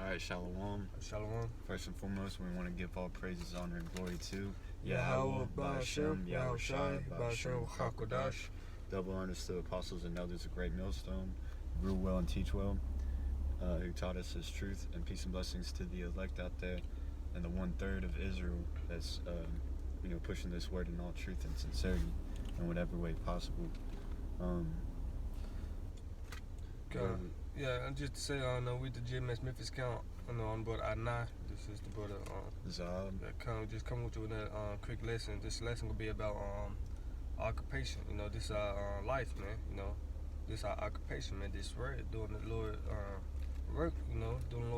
Alright, Shalom. Shalom. First and foremost, we want to give all praises, honor, and glory to YAHAWAH, bahasham, YAHAWASHI, bahasham, double honors to the apostles and elders of Great Millstone, rule well and teach well, who taught us His truth, and peace and blessings to the elect out there, and the 1/3 of Israel that's pushing this word in all truth and sincerity in whatever way possible. Yeah, and just to say, with the GMS Memphis count, I'm brother Anna. This is the brother Zab. that come with you with a quick lesson. This lesson will be about occupation. This is our life, man. This is our occupation, man. This word, doing the Lord work. Doing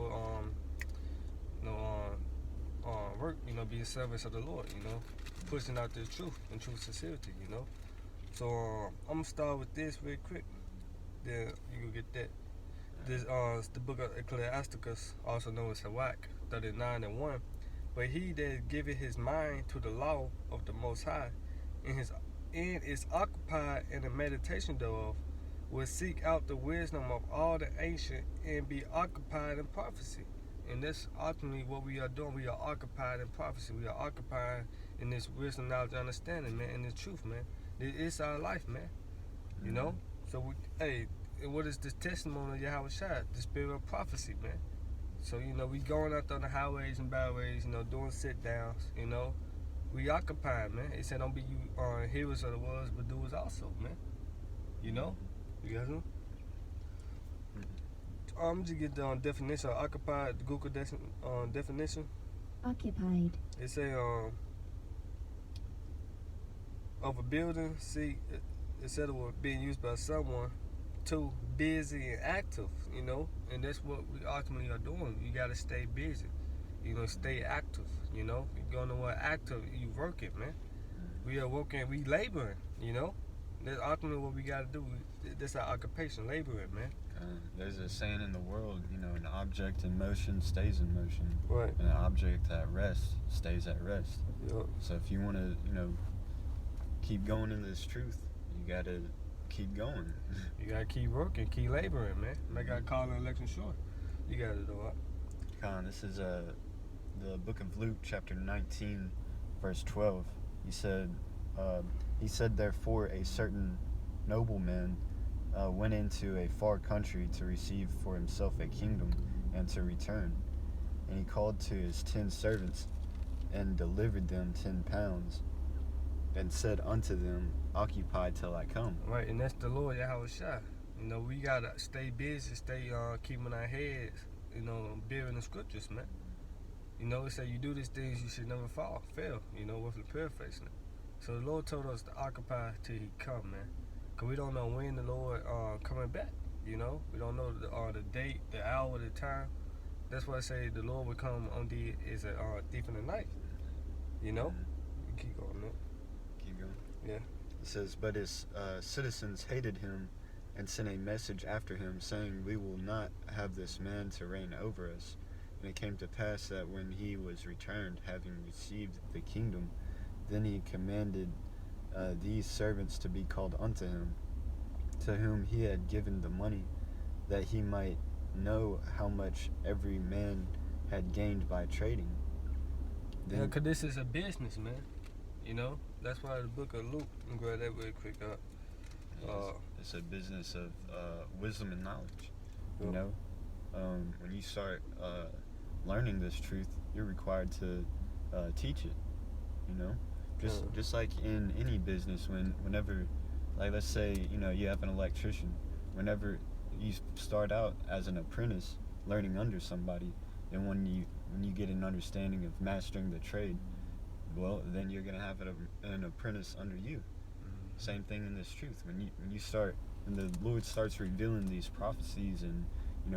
the Lord work. Being service of the Lord. Pushing out the truth and true sincerity. So I'm gonna start with this real quick. Then you go get that. This the book of Ecclesiasticus, also known as YAHAWAH 39:1. But he that giveth his mind to the law of the Most High, and is occupied in the meditation thereof, will seek out the wisdom of all the ancient, and be occupied in prophecy. And that's ultimately what we are doing. We are occupied in prophecy. We are occupied in this wisdom, knowledge, understanding, man, and the truth, man. It's our life, man. So what is this testimony of YAHAWASHI? The spirit of prophecy, man. So, we going out on the highways and byways, doing sit downs, We occupied, man. It said don't be you hearers of the words, but doers also, man. You guys know? I'm just get the definition of occupied, the Google definition. Occupied. It say of a building, instead of being used by someone, too busy and active, and that's what we ultimately are doing. You gotta stay busy, stay active, You're gonna what active, you working, man. We are working, we laboring, That's ultimately what we gotta do. That's our occupation, laboring, man. There's a saying in the world, an object in motion stays in motion. Right. And an object at rest stays at rest. Yep. So if you want to, keep going in this truth, you got to keep going. You got to keep working, keep laboring, man. Like I call an election short. You got to do it. This is the book of Luke, chapter 19, verse 12. He said, therefore a certain nobleman went into a far country to receive for himself a kingdom and to return. And he called to his 10 servants and delivered them 10 pounds and said unto them, occupy till I come. Right, and that's the Lord YAHAWASHI. We got to stay busy, stay keeping our heads, building the scriptures, man. It say you do these things, you should never fail, roughly paraphrasing it. So the Lord told us to occupy till He come, man. Because we don't know when the Lord coming back, We don't know the date, the hour, the time. That's why I say the Lord will come on is a thief in the night, You keep going, man. Keep going. Yeah. It says, but his citizens hated him and sent a message after him, saying, we will not have this man to reign over us. And it came to pass that when he was returned, having received the kingdom, then he commanded these servants to be called unto him, to whom he had given the money, that he might know how much every man had gained by trading. Then, because this is a business, man. That's why the book of Luke, I'm going to grab that real quick up. It's a business of wisdom and knowledge. When you start learning this truth, you're required to teach it. Just like in any business, whenever, like let's say, you have an electrician. Whenever you start out as an apprentice, learning under somebody, and when you get an understanding of mastering the trade, well, then you're gonna have an apprentice under you. Mm-hmm. Same thing in this truth. When you start, and the Lord starts revealing these prophecies and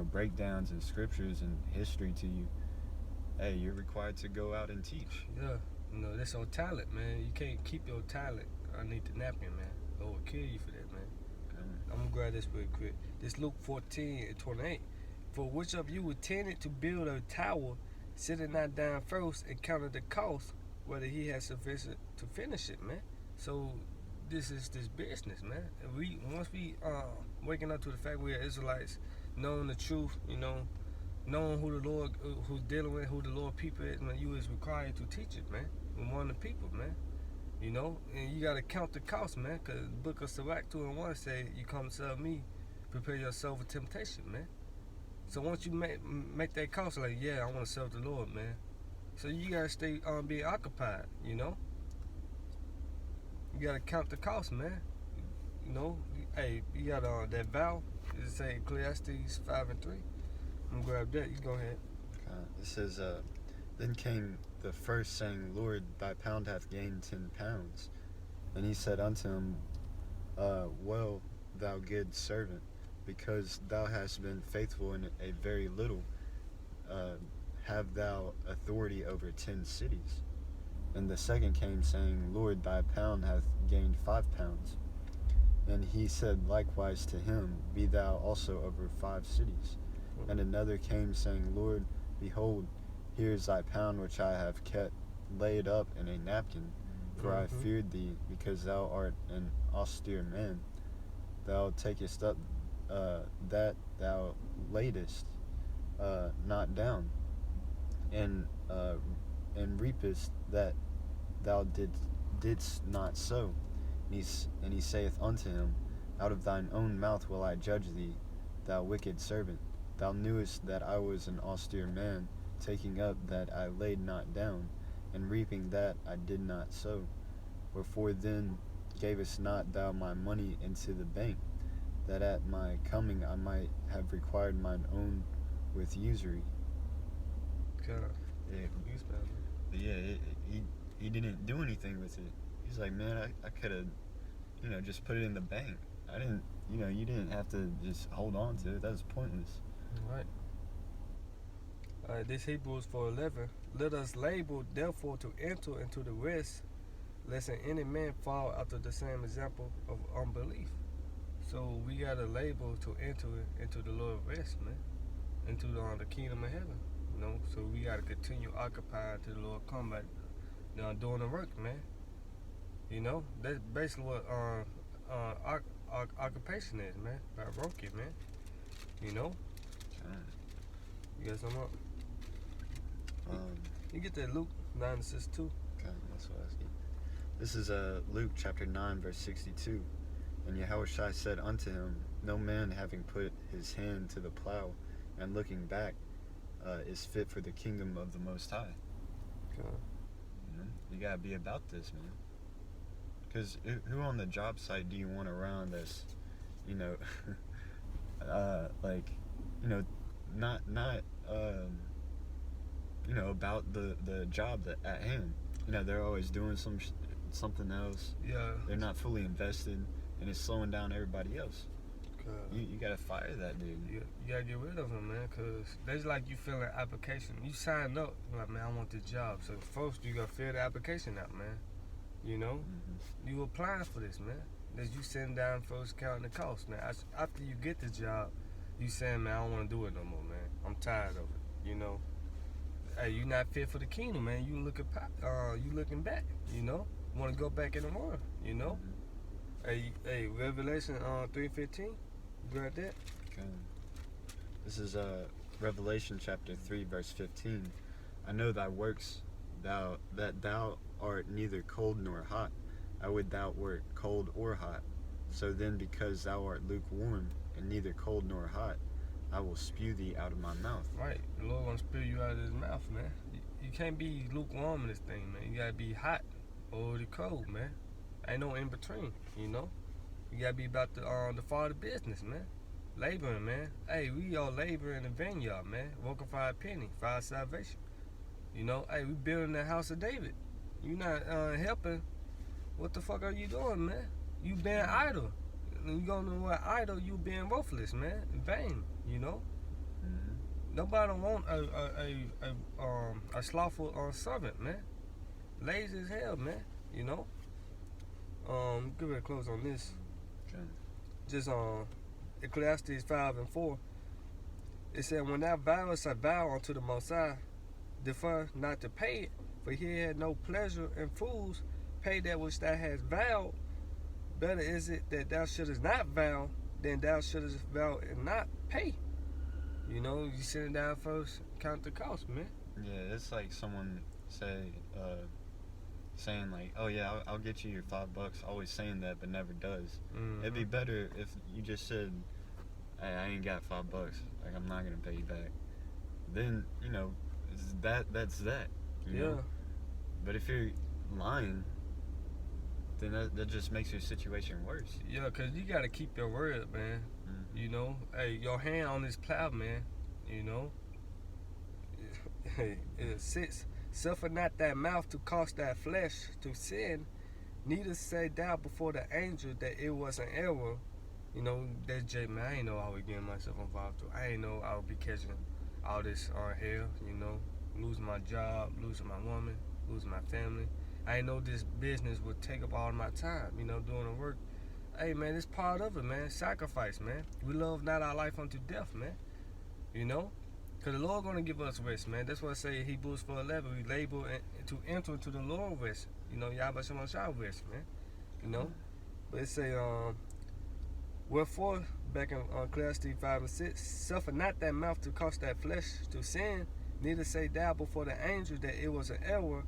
breakdowns and scriptures and history to you, hey, you're required to go out and teach. Yeah, that's your talent, man. You can't keep your talent underneath the napkin, man. Lord will kill you for that, man. I'm gonna grab this real quick. This Luke 14:28. For which of you intended to build a tower, sitting not down first and counted the cost, whether he has sufficient to finish it, man. So this is this business, man. And once we waking up to the fact we are Israelites, knowing the truth, knowing who the Lord, who's dealing with, who the Lord people is, man, you is required to teach it, man. With one of the people, man. You know, and you gotta count the cost, man. Cause the book of Sirach 2:1 say, "You come serve me, prepare yourself for temptation, man." So once you make that cost, like, yeah, I want to serve the Lord, man. So you gotta stay being occupied, you know. You gotta count the cost, man. You know, hey, you got that vow. It say Ecclesiastes 5:3. I'm gonna grab that. You go ahead. It says, then came the first, saying, Lord, thy pound hath gained 10 pounds. And he said unto him, well, thou good servant, because thou hast been faithful in a very little, have thou authority over 10 cities. And the second came, saying, Lord, thy pound hath gained 5 pounds. And he said likewise to him, be thou also over 5 cities. And another came, saying, Lord, behold, here is thy pound which I have kept laid up in a napkin, for I feared thee, because thou art an austere man. Thou takest up that thou laidest not down, and reapest that thou didst not sow. And he saith unto him, out of thine own mouth will I judge thee, thou wicked servant. Thou knewest that I was an austere man, taking up that I laid not down, and reaping that I did not sow. Wherefore then gavest not thou my money into the bank, that at my coming I might have required mine own with usury? Yeah, he didn't do anything with it. He's like, man, I could have, just put it in the bank. I didn't, you didn't have to just hold on to it. That was pointless. Alright, this Hebrews 4:11. Let us labor therefore to enter into the rest, lest any man fall after the same example of unbelief. So we gotta labor to enter into the Lord's rest, man, into the kingdom of heaven. So we gotta continue occupied till the Lord come back, doing the work, man. That's basically what occupation is, man. By Rocky, man. You got something up? You get that Luke 9:62. Okay, that's what I was getting. This is Luke chapter 9, verse 62. And YAHAWASHI said unto him, no man having put his hand to the plow and looking back is fit for the kingdom of the Most High. Okay. You gotta be about this, man. Because who on the job site do you want around that's, not about the job at hand. They're always doing something else. Yeah. They're not fully invested, and it's slowing down everybody else. Okay. You gotta fire that dude. You gotta get rid of them, man, because that's like you fill an application. You sign up, like, man, I want this job. So first you gotta fill the application out, man. You applying for this, man. That you sitting down first counting the cost, man. After you get the job, you saying, man, I don't want to do it no more, man. I'm tired of it, Hey, you not fit for the kingdom, man. You looking back, Want to go back in the world, Hey, Revelation 3:15. Grab that. Okay. This is Revelation chapter 3, verse 15. I know thy works, that thou art neither cold nor hot. I would thou wert cold or hot. So then, because thou art lukewarm, and neither cold nor hot, I will spew thee out of my mouth. Right. The Lord gonna spew you out of his mouth, man. You can't be lukewarm in this thing, man. You gotta be hot or the cold, man. Ain't no in between, You gotta be about the Father business, man. Laboring, man. Hey, we all labor in the vineyard, man. Working for our penny, for our salvation. Hey, we building the house of David. You not helping. What the fuck are you doing, man? You being idle. You gonna know what idle? You being worthless, man. In vain, Nobody want a slothful servant, man. Lazy as hell, man. Give it a close on this. Okay. Just Ecclesiastes 5:4. It said, when thou vowest a vow unto the Most High, defer not to pay it, for he had no pleasure in fools. Pay that which thou hast vowed. Better is it that thou shouldest not vow than thou shouldest vow and not pay. You know, you sit it down first, count the cost, man. Yeah, it's like someone saying like, "Oh yeah, I'll get you your $5." Always saying that, but never does. It'd be better if you just said, "Hey, I ain't got $5. Like, I'm not gonna pay you back." Then that's that. You know? But if you're lying, then that just makes your situation worse. Yeah, cause you gotta keep your word, man. You know, hey, your hand on this plow, man. You know, hey, it sits. Suffer not that mouth to cause that flesh to sin, neither say thou before the angel that it was an error. You know, that's J, man. I ain't know I was getting myself involved to. I ain't know I would be catching all this hell, you know, losing my job, losing my woman, losing my family. I ain't know this business would take up all of my time, you know, doing the work. Hey, man, it's part of it, man. Sacrifice, man. We love not our life unto death, man. You know? Because the Lord going to give us rest, man. That's what I say in Hebrews 4:11. We labor to enter into the Lord rest. You know, YAHAWASHI rest, man. You know? But it say, wherefore, back in Ecclesiastes 5:6, suffer not that mouth to cause that flesh to sin, neither say thou before the angel that it was an error.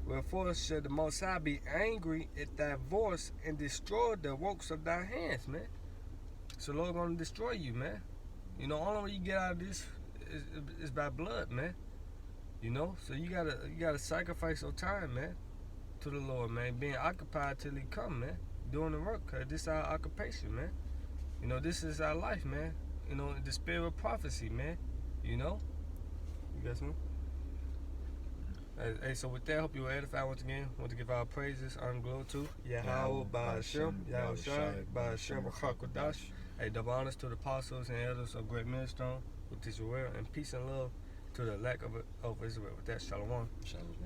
Wherefore should the Most High be angry at thy voice and destroy the works of thy hands, man. So Lord gonna destroy you, man. You know, only way you get out of this is by blood, man. You know, so you gotta sacrifice your time, man, to the Lord, man. Being occupied till He come, man. Doing the work, cause this is our occupation, man. You know, this is our life, man. You know, the spirit of prophecy, man. You know, you got something? Hey, so with that, I hope you were edified once again. I want to give our praises, honor, and glory to YAHAWAH, bahasham, YAHAWASHI, bahasham, YAHAWASHI. Hey, double honors to the apostles and elders of Great Millstone who teach the word, and peace and love to the elect of Israel. With that, shalom. Shalom.